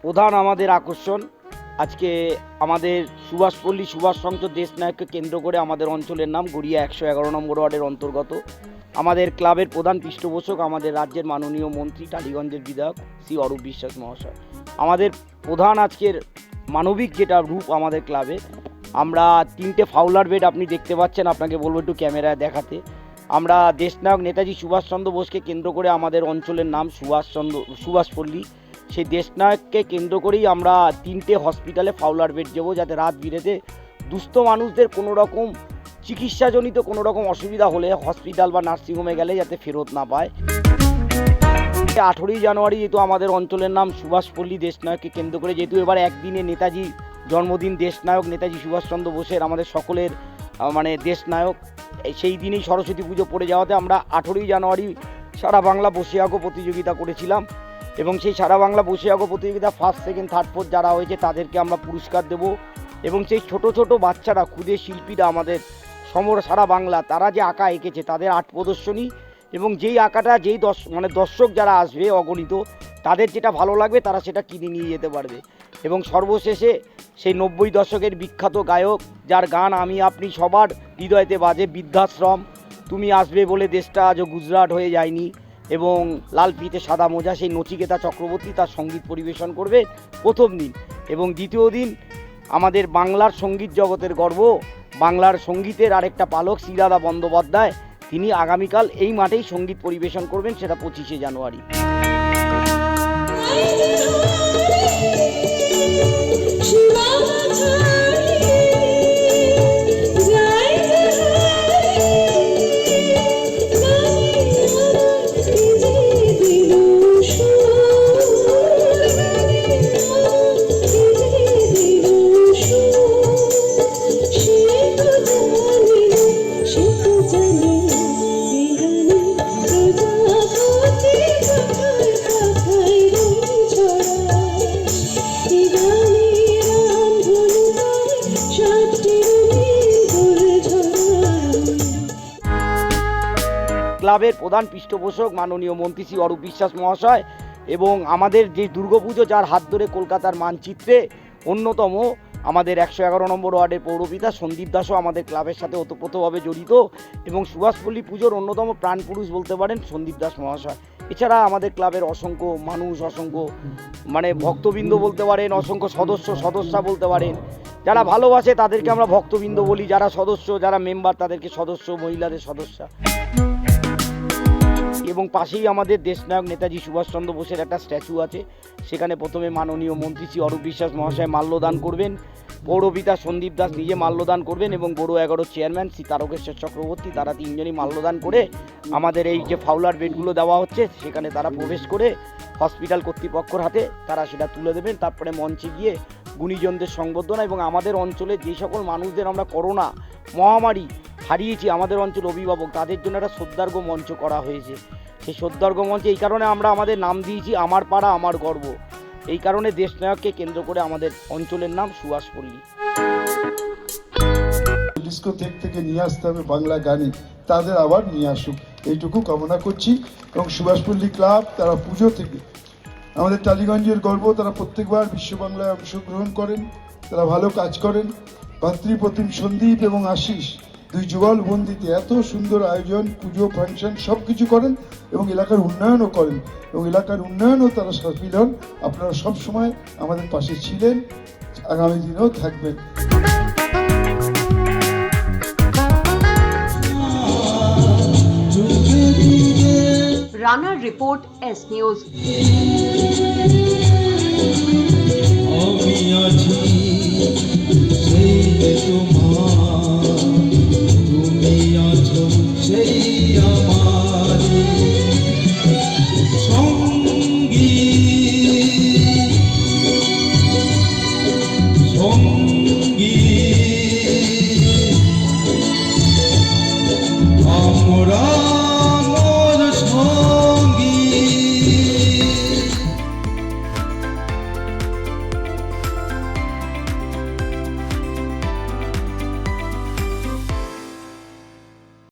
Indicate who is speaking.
Speaker 1: প্রধান আমাদের আকর্ষণ আজকে আমাদের সুভাষপল্লী সুভাষ সংসদ দেশনায়ককে কেন্দ্র করে আমাদের অঞ্চলের নাম গড়িয়া 111 নম্বর ওয়ার্ডের অন্তর্গত। আমাদের ক্লাবের প্রধান পৃষ্ঠপোষক আমাদের রাজ্যের মাননীয় মন্ত্রী টালিগঞ্জের বিধায়ক শ্রী অরূপ বিশ্বাস মহাশয়। আমাদের প্রধান আজকের মানবিক যেটা রূপ আমাদের ক্লাবে, আমরা 3টে ফাউলার বেড আপনি দেখতে পাচ্ছেন, আপনাকে বলবো একটু ক্যামেরায় দেখাতে। আমরা দেশনায়ক নেতাজি সুভাষচন্দ্র বোসকে কেন্দ্র করে আমাদের অঞ্চলের নাম সুভাষপল্লী। সেই দেশনায়ককে কেন্দ্র করেই আমরা 3টে হসপিটালে ফাউলার বেড দেবো, যাতে রাত বিরেতে দুস্থ মানুষদের কোনো রকম চিকিৎসাজনিত কোনো রকম অসুবিধা হলে হসপিটাল বা নার্সিংহোমে গেলে যাতে ফেরত না পায়। 18ই জানুয়ারি যেহেতু আমাদের অঞ্চলের নাম সুভাষপল্লী দেশনায়ককে কেন্দ্র করে, যেহেতু এবার একদিনে নেতাজি জন্মদিন, দেশনায়ক নেতাজি সুভাষচন্দ্র বোসের আমাদের সকলের মানে দেশনায়ক, সেই দিনেই সরস্বতী পুজো পড়ে যাওয়াতে আমরা 18ই জানুয়ারি সারা বাংলা বসে আঁকো প্রতিযোগিতা করেছিলাম এবং সেই সারা বাংলা বসে আঁকো প্রতিযোগিতা ফার্স্ট, সেকেন্ড, থার্ড, ফোর্থ যারা হয়েছে তাদেরকে আমরা পুরস্কার দেব। এবং সেই ছোট ছোট বাচ্চারা, ক্ষুদে শিল্পীরা আমাদের সারা বাংলা, তারা যে আঁকা এঁকেছে তাদের আর্ট প্রদর্শনী এবং যেই আঁকাটা যেই দর্শক যারা আসবে অগণিত, তাদের যেটা ভালো লাগবে তারা সেটা কিনে নিয়ে যেতে পারবে। এবং সর্বশেষে সেই 90 দশকের বিখ্যাত গায়ক, যার গান আমি আপনি সবার হৃদয়তে বাজে, বৃদ্ধাশ্রম, তুমি আসবে বলে দেশটা আজও গুজরাট হয়ে যায়নি, এবং লাল ফিতে সাদা মোজা, সেই নচিকেতা চক্রবর্তী তার সঙ্গীত পরিবেশন করবে প্রথম দিন। এবং দ্বিতীয় দিন আমাদের বাংলার সঙ্গীত জগতের গর্ব, বাংলার সঙ্গীতের আরেকটা পালক শ্রীরাধা বন্দ্যোপাধ্যায়, তিনি আগামীকাল এই মাঠেই সঙ্গীত পরিবেশন করবেন, সেটা 25শে জানুয়ারি। ক্লাবের প্রধান পৃষ্ঠপোষক মাননীয় মন্ত্রী শ্রী অরূপ বিশ্বাস মহাশয়, এবং আমাদের যে দুর্গাপুজো যার হাত ধরে কলকাতার মানচিত্রে অন্যতম, আমাদের 111 নম্বর ওয়ার্ডের পৌরপিতা সন্দীপ দাসও আমাদের ক্লাবের সাথে ওতপ্রোতভাবে জড়িত, এবং সুভাষপল্লী পুজোর অন্যতম প্রাণপুরুষ বলতে পারেন সন্দীপ দাস মহাশয়। এছাড়া আমাদের ক্লাবের অসংখ্য মানুষ, অসংখ্য ভক্তবৃন্দ বলতে পারেন, অসংখ্য সদস্যা বলতে পারেন, যারা ভালোবাসে তাদেরকে আমরা ভক্তবৃন্দ বলি, যারা সদস্য, যারা মেম্বার তাদেরকে সদস্য, মহিলাদের সদস্যা। এবং পাশেই আমাদের দেশনায়ক নেতাজি সুভাষচন্দ্র বোসের একটা স্ট্যাচু আছে, সেখানে প্রথমে মাননীয় মন্ত্রী শ্রী অরূপ বিশ্বাস মহাশয় মাল্যদান করবেন, পৌরপিতা সন্দীপ দাস নিজে মাল্যদান করবেন, এবং বড় 11 চেয়ারম্যান শ্রী তারকেশ্বর চক্রবর্তী, তারা 3জনই মাল্যদান করে আমাদের এই যে ফাউলার বেডগুলো দেওয়া হচ্ছে সেখানে তারা প্রবেশ করে হসপিটাল কর্তৃপক্ষের হাতে তারা সেটা তুলে দেবেন। তারপরে মঞ্চে গিয়ে গুণীজনদের সংবর্ধনা, এবং আমাদের অঞ্চলে যে সকল মানুষদের আমরা করোনা মহামারী হারিয়েছি, আমাদের অঞ্চল অভিভাবক, তাদের জন্য একটা শ্রদ্ধার্ঘ মঞ্চ করা হয়েছে। সেই শ্রদ্ধার্ঘ মঞ্চে এই কারণে আমরা আমাদের নাম দিয়েছি আমার পাড়া আমার গর্ব, এই কারণে দেশনায়ককে কেন্দ্র করে আমাদের অঞ্চলের নাম সুভাষপল্লী।
Speaker 2: ডিস্কোথেক থেকে নিয়ে আসতে হবে বাংলা গানে, তাদের আবার নিয়ে আসুক, এইটুকু কামনা করছি। এবং সুভাষপল্লী ক্লাব তারা পুজো থেকে আমাদের টালিগঞ্জের গর্ব, তারা প্রত্যেকবার বিশ্ব বাংলায় অংশগ্রহণ করেন, তারা ভালো কাজ করেন। ভাতৃপ্রতিম সন্দীপ এবং আশিস দুই যুগল বন্দিতে এত সুন্দর আয়োজন, পুজো, ফাংশন সব কিছু করেন এবং এলাকার উন্নয়নও করেন, এবং এলাকার উন্নয়নও তারা সাফল্য হন। আপনারা সব সময় আমাদের পাশে ছিলেন, আগামী দিনেও থাকবেন।
Speaker 3: রানার রিপোর্ট, এস নিউজ।